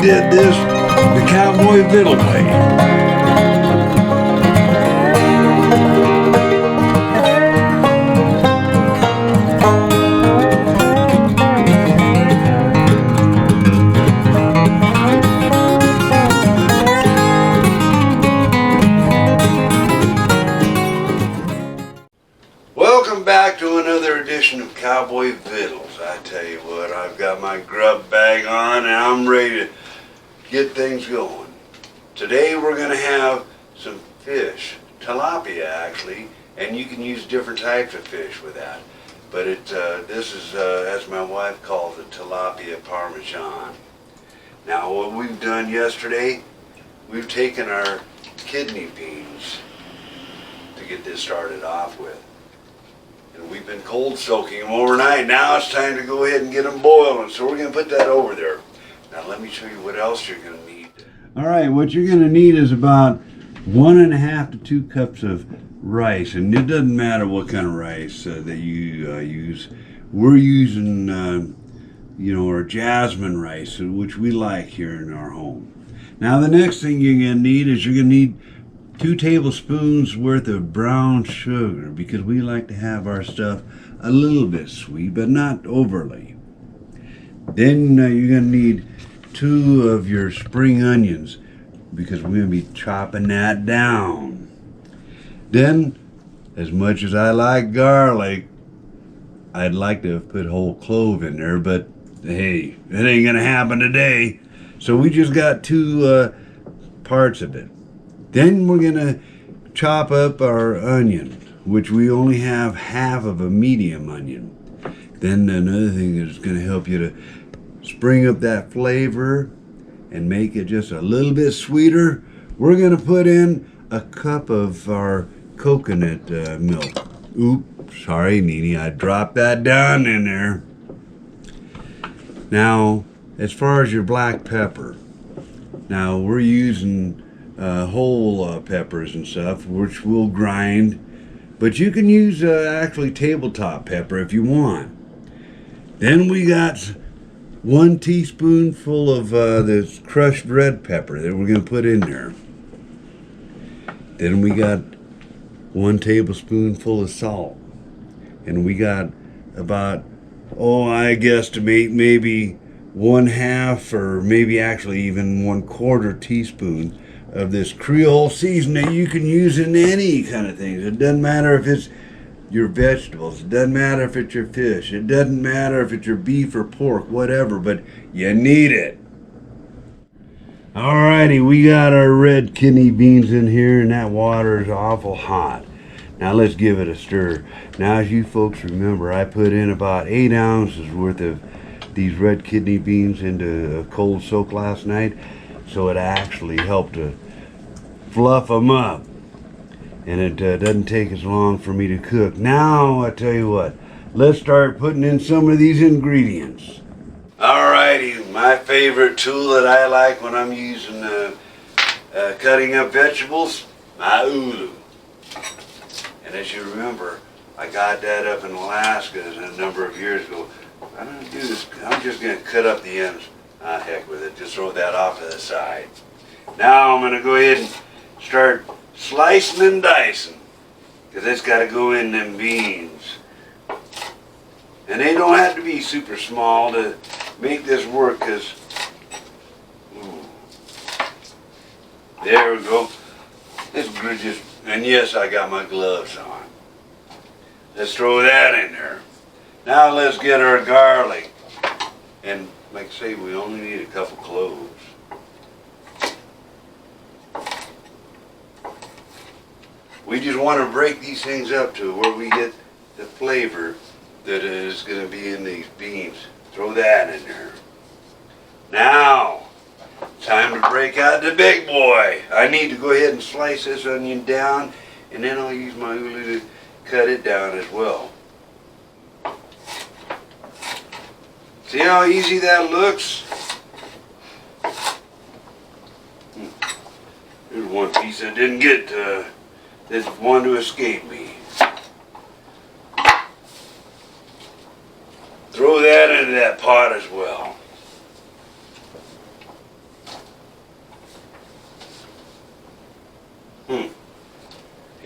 did this the Cowboy Vittles way. Welcome back to another edition of Cowboy Vittles. I tell you what, I've got my grub bag on and I'm ready to get things going. Today we're going to have some fish, tilapia actually, and you can use different types of fish with that. But this is, as my wife calls it, tilapia Parmesan. Now what we've done yesterday, we've taken our kidney beans to get this started off with. We've been cold soaking them overnight. Now it's time to go ahead and get them boiling. So we're going to put that over there. Now let me show you what else you're going to need. All right, what you're going to need is about 1.5 to 2 cups of rice. And it doesn't matter what kind of rice that you use. We're using, our jasmine rice, which we like here in our home. Now the next thing you're going to need is 2 tablespoons worth of brown sugar, because we like to have our stuff a little bit sweet, but not overly. Then you're going to need 2 of your spring onions, because we're going to be chopping that down. Then, as much as I like garlic, I'd like to have put whole clove in there, but hey, it ain't going to happen today. So we just got 2 parts of it. Then we're going to chop up our onion, which we only have half of a medium onion. Then another thing that's going to help you to spring up that flavor and make it just a little bit sweeter, we're going to put in a cup of our coconut milk. Oops, sorry, Nene, I dropped that down in there. Now, as far as your black pepper, now we're using whole peppers and stuff, which we'll grind, but you can use actually tabletop pepper if you want. Then we got 1 teaspoonful of this crushed red pepper that we're going to put in there. Then we got 1 tablespoonful of salt, and we got about, I guesstimate maybe 1/2 or maybe actually even 1/4 teaspoon of this creole seasoning that you can use in any kind of things. It doesn't matter if it's your vegetables, it doesn't matter if it's your fish, it doesn't matter if it's your beef or pork, whatever, but you need it. Alrighty, we got our red kidney beans in here, and that water is awful hot. Now let's give it a stir. Now, as you folks remember, I put in about 8 ounces worth of these red kidney beans into a cold soak last night. So it actually helped to fluff them up, and it doesn't take as long for me to cook. Now I tell you what, let's start putting in some of these ingredients. Alrighty, my favorite tool that I like when I'm using cutting up vegetables, my ulu. And as you remember, I got that up in Alaska a number of years ago. I don't do this. I'm just going to cut up the ends. Heck with it, just throw that off to the side. Now I'm going to go ahead and start slicing and dicing, because it's got to go in them beans. And they don't have to be super small to make this work, because, there we go. It's just, and yes, I got my gloves on. Let's throw that in there. Now let's get our garlic. And like I say, we only need a couple cloves. We just want to break these things up to where we get the flavor that is going to be in these beans. Throw that in there. Now, time to break out the big boy. I need to go ahead and slice this onion down, and then I'll use my ulu to cut it down as well. See how easy that looks? There's one piece I didn't get, that wanted to escape me. Throw that into that pot as well.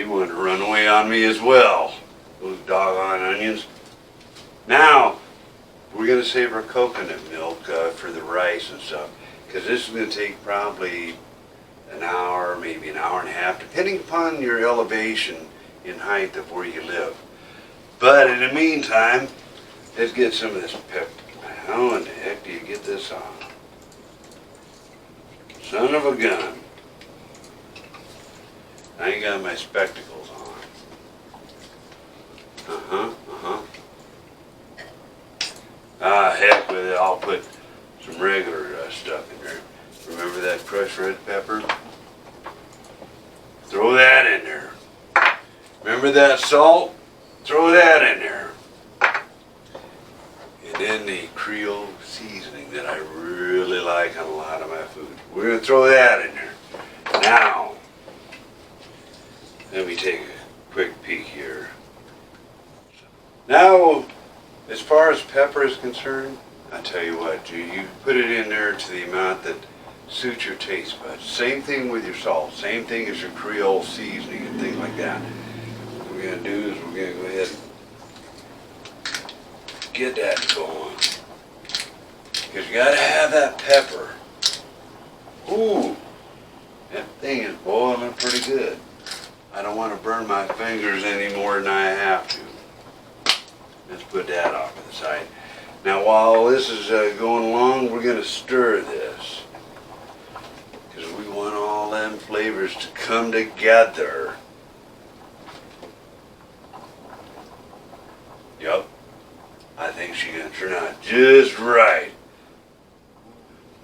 He wanted to run away on me as well. Those doggone onions. Now, we're going to save our coconut milk for the rice and stuff, because this is going to take probably an hour, maybe an hour and a half, depending upon your elevation in height of where you live. But in the meantime, let's get some of this pepper. How in the heck do you get this on? Son of a gun. I ain't got my spectacles on. Ah, heck with it. I'll put some regular stuff in there. Remember that crushed red pepper? Throw that in there. Remember that salt? Throw that in there. And then the Creole seasoning that I really like on a lot of my food. We're going to throw that in there. Now, let me take a quick peek here. Now, as far as pepper is concerned, I tell you what, you put it in there to the amount that suits your taste buds. Same thing with your salt. Same thing as your Creole seasoning and things like that. What we're going to do is we're going to go ahead and get that going. Because you got to have that pepper. Ooh, that thing is boiling pretty good. I don't want to burn my fingers any more than I have to. Let's put that off to the side. Now while this is going along, we're going to stir this. Because we want all them flavors to come together. Yep. I think she's going to turn out just right.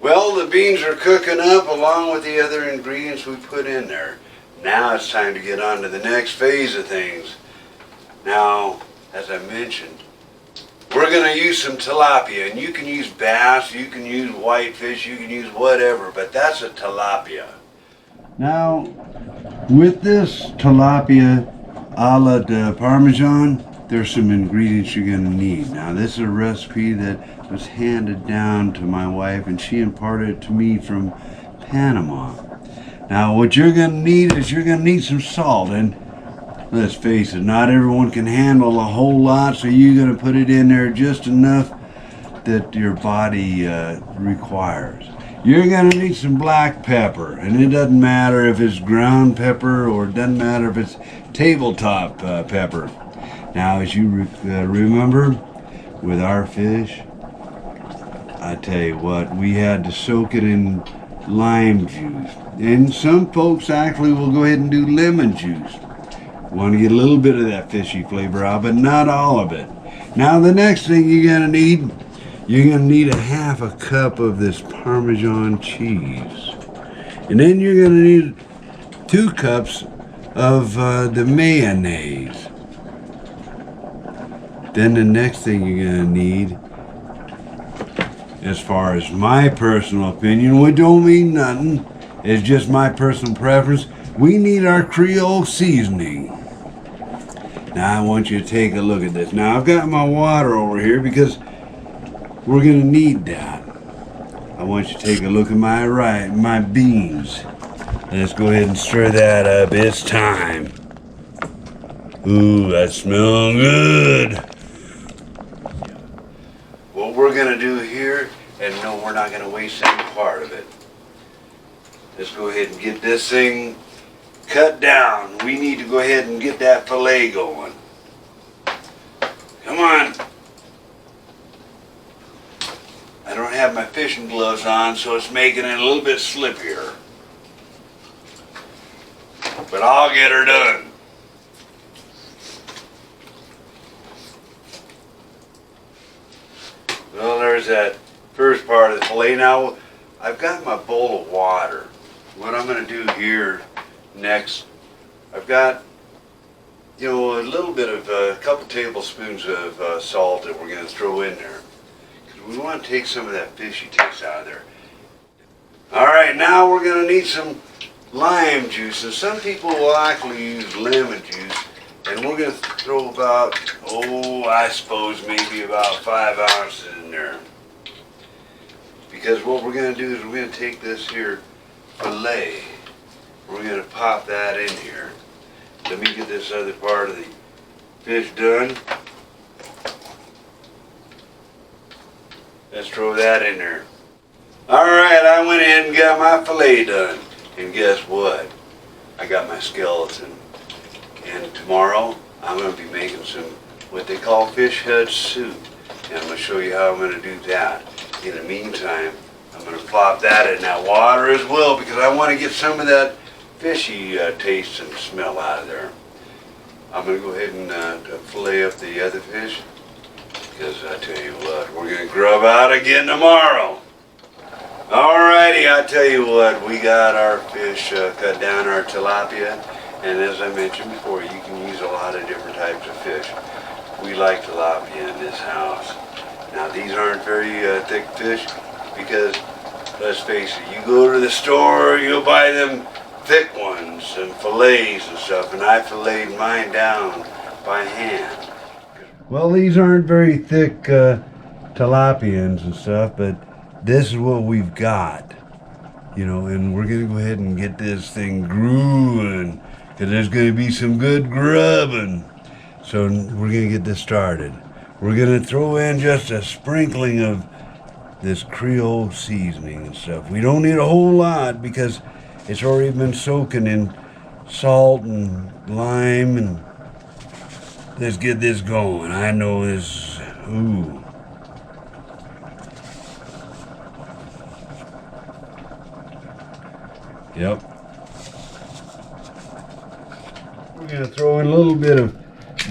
Well, the beans are cooking up along with the other ingredients we put in there. Now it's time to get on to the next phase of things. Now, as I mentioned, we're going to use some tilapia, and you can use bass, you can use whitefish, you can use whatever, but that's a tilapia. Now, with this tilapia a la de Parmesan, there's some ingredients you're going to need. Now, this is a recipe that was handed down to my wife, and she imparted it to me from Panama. Now, what you're going to need is you're going to need some salt, and let's face it, not everyone can handle a whole lot, so you're going to put it in there just enough that your body requires. You're going to need some black pepper, and it doesn't matter if it's ground pepper or it doesn't matter if it's tabletop pepper. Now, as you remember, with our fish, I tell you what, we had to soak it in lime juice. And some folks actually will go ahead and do lemon juice. Want to get a little bit of that fishy flavor out, but not all of it. Now the next thing you're going to need a half a cup of this Parmesan cheese. And then you're going to need 2 cups of the mayonnaise. Then the next thing you're going to need, as far as my personal opinion, which don't mean nothing, it's just my personal preference, we need our Creole seasoning. Now I want you to take a look at this. Now I've got my water over here because we're going to need that. I want you to take a look at my beans. Let's go ahead and stir that up. It's time. Ooh, that smells good. What we're going to do here, and no, we're not going to waste any part of it. Let's go ahead and get this thing cut down. We need to go ahead and get that fillet going. Come on. I don't have my fishing gloves on, so it's making it a little bit slippier. But I'll get her done. Well, there's that first part of the fillet. Now, I've got my bowl of water. What I'm going to do here next, I've got, a little bit of a couple tablespoons of salt that we're going to throw in there. Because we want to take some of that fishy taste out of there. Alright, now we're going to need some lime juice. And some people will actually use lemon juice. And we're going to throw about, I suppose maybe about 5 ounces in there. Because what we're going to do is we're going to take this here fillet. We're going to pop that in here. let me get this other part of the fish done. Let's throw that in there. Alright, I went in and got my fillet done. And guess what? I got my skeleton. And tomorrow, I'm going to be making some, what they call fish head soup. And I'm going to show you how I'm going to do that. In the meantime, I'm going to plop that in that water as well because I want to get some of that fishy taste and smell out of there. I'm going to go ahead and fillet up the other fish because I tell you what, we're going to grub out again tomorrow. Alrighty, I tell you what, we got our fish cut down, our tilapia, and as I mentioned before, you can use a lot of different types of fish. We like tilapia in this house. Now these aren't very thick fish because, let's face it, you go to the store, you'll buy them thick ones and fillets and stuff, and I filleted mine down by hand. Well, these aren't very thick tilapians and stuff, but this is what we've got, you know, and we're going to go ahead and get this thing growing because there's going to be some good grubbing. So we're going to get this started. We're going to throw in just a sprinkling of this creole seasoning and stuff. We don't need a whole lot because it's already been soaking in salt and lime, and let's get this going. I know this, ooh. Yep. We're going to throw in a little bit of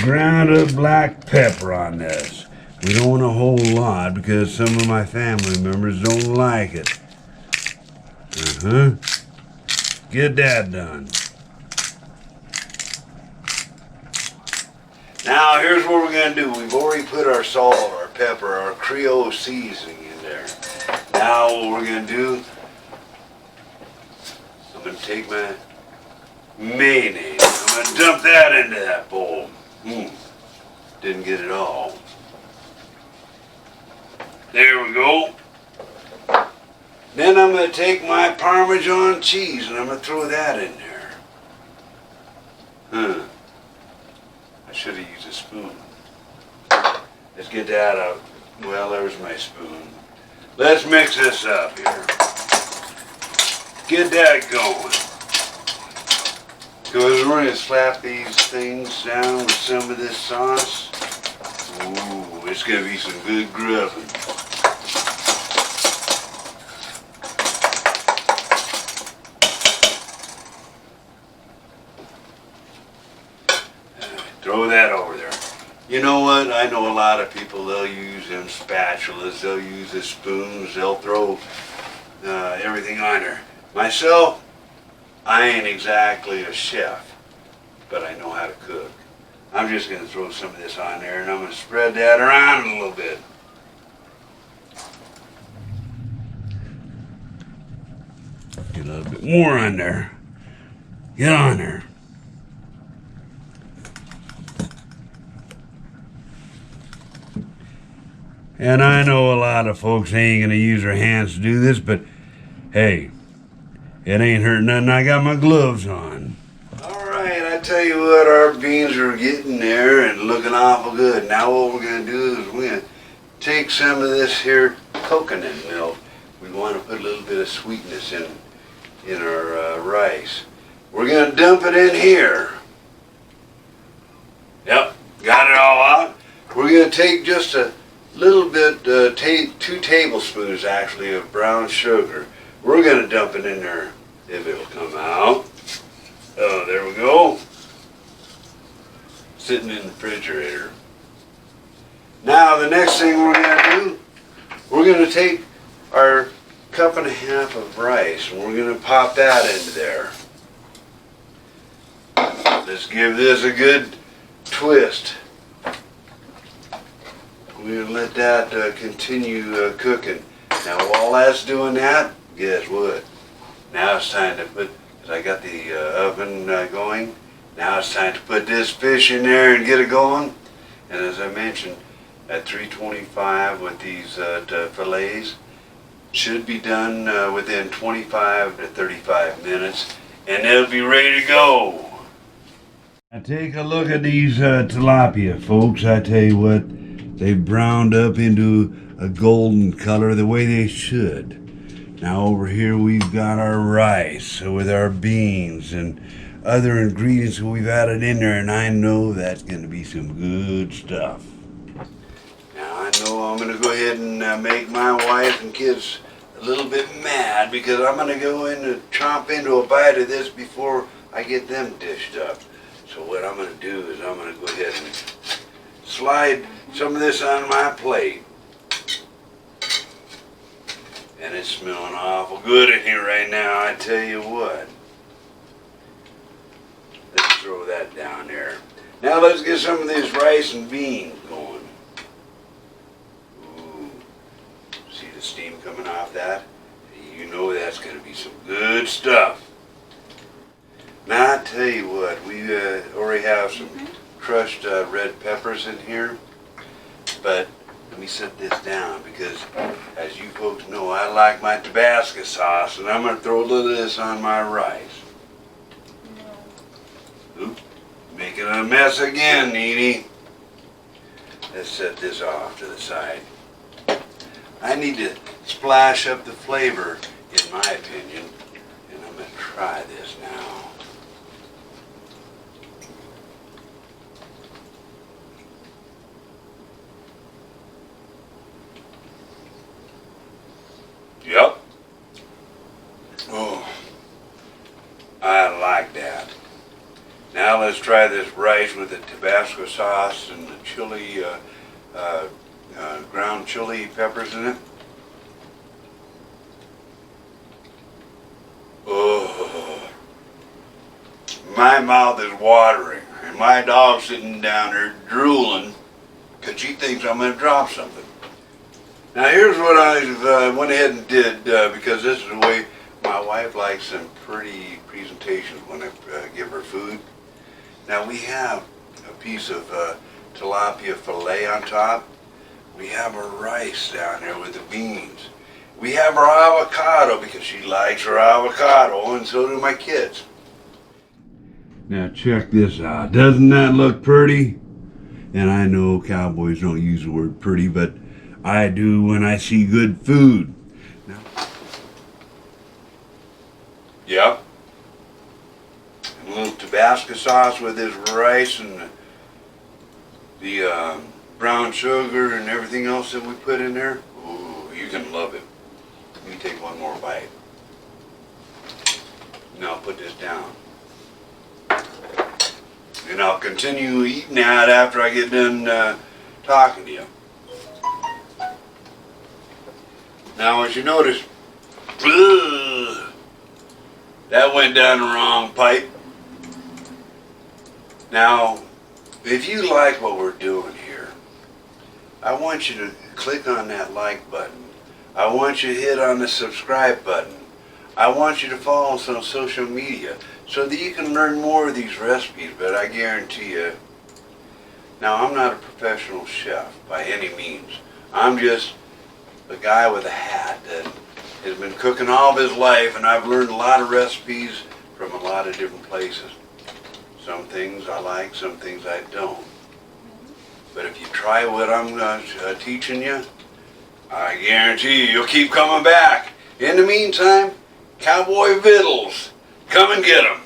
ground up black pepper on this. We don't want a whole lot because some of my family members don't like it. Get that done. Now here's what we're going to do. We've already put our salt, our pepper, our creole seasoning in there. Now what we're going to do, I'm going to take my mayonnaise. I'm going to dump that into that bowl. Didn't get it all. There we go. Then I'm going to take my Parmesan cheese and I'm going to throw that in there. I should have used a spoon. Let's get that out. Well, there's my spoon. Let's mix this up here. Get that going. Because we're going to slap these things down with some of this sauce. Ooh, it's going to be some good grubbing. Throw that over there. You know what? I know a lot of people, they'll use them spatulas, they'll use the spoons, they'll throw everything on there. Myself, I ain't exactly a chef, but I know how to cook. I'm just going to throw some of this on there and I'm going to spread that around a little bit. Get a little bit more on there. Get on there. And I know a lot of folks ain't going to use their hands to do this, but hey, it ain't hurt nothing. I got my gloves on. All right, I tell you what, our beans are getting there and looking awful good. Now what we're going to do is we're going to take some of this here coconut milk. We want to put a little bit of sweetness in our rice. We're going to dump it in here. Yep, got it all out. We're going to take just a little bit, 2 tablespoons actually of brown sugar. We're going to dump it in there if it'll come out. Oh, there we go. Sitting in the refrigerator. Now the next thing we're going to do, we're going to take our 1.5 cups of rice and we're going to pop that into there. Let's give this a good twist. We're going to let that continue cooking. Now while that's doing that, guess what? Now it's time to put, because I got the oven going, now it's time to put this fish in there and get it going. And as I mentioned, at 325 with these fillets, should be done within 25 to 35 minutes, and it'll be ready to go. Now take a look at these tilapia, folks. I tell you what, they've browned up into a golden color the way they should. Now over here we've got our rice with our beans and other ingredients that we've added in there, and I know that's going to be some good stuff. Now I know I'm going to go ahead and make my wife and kids a little bit mad because I'm going to go in and chomp into a bite of this before I get them dished up. So what I'm going to do is I'm going to go ahead and slide some of this on my plate. And it's smelling awful good in here right now, I tell you what. Let's throw that down there. Now let's get some of this rice and beans going. Ooh, see the steam coming off that? You know that's going to be some good stuff. Now I tell you what, we already have some crushed red peppers in here, but let me set this down because, as you folks know, I like my Tabasco sauce, and I'm going to throw a little of this on my rice. Oops, making a mess again, Edie. Let's set this off to the side. I need to splash up the flavor, in my opinion, and I'm going to try this now. Yep. Oh, I like that. Now let's try this rice with the Tabasco sauce and the chili, ground chili peppers in it. Oh, my mouth is watering, and my dog's sitting down there drooling because she thinks I'm going to drop something. Now here's what I went ahead and did because this is the way my wife likes some pretty presentations when I give her food. Now we have a piece of tilapia fillet on top. We have our rice down there with the beans. We have our avocado because she likes her avocado, and so do my kids. Now check this out. Doesn't that look pretty? And I know cowboys don't use the word pretty, but I do when I see good food. Now, yep. And a little Tabasco sauce with this rice and the brown sugar and everything else that we put in there. Ooh, you're going to love it. Let me take one more bite. Now I'll put this down. And I'll continue eating that after I get done talking to you. Now, as you notice, that went down the wrong pipe. Now, if you like what we're doing here, I want you to click on that like button. I want you to hit on the subscribe button. I want you to follow us on social media so that you can learn more of these recipes, but I guarantee you, now I'm not a professional chef by any means. I'm just a guy with a hat that has been cooking all of his life, and I've learned a lot of recipes from a lot of different places. Some things I like, some things I don't. But if you try what I'm teaching you, I guarantee you'll keep coming back. In the meantime, Cowboy Vittles, come and get 'em.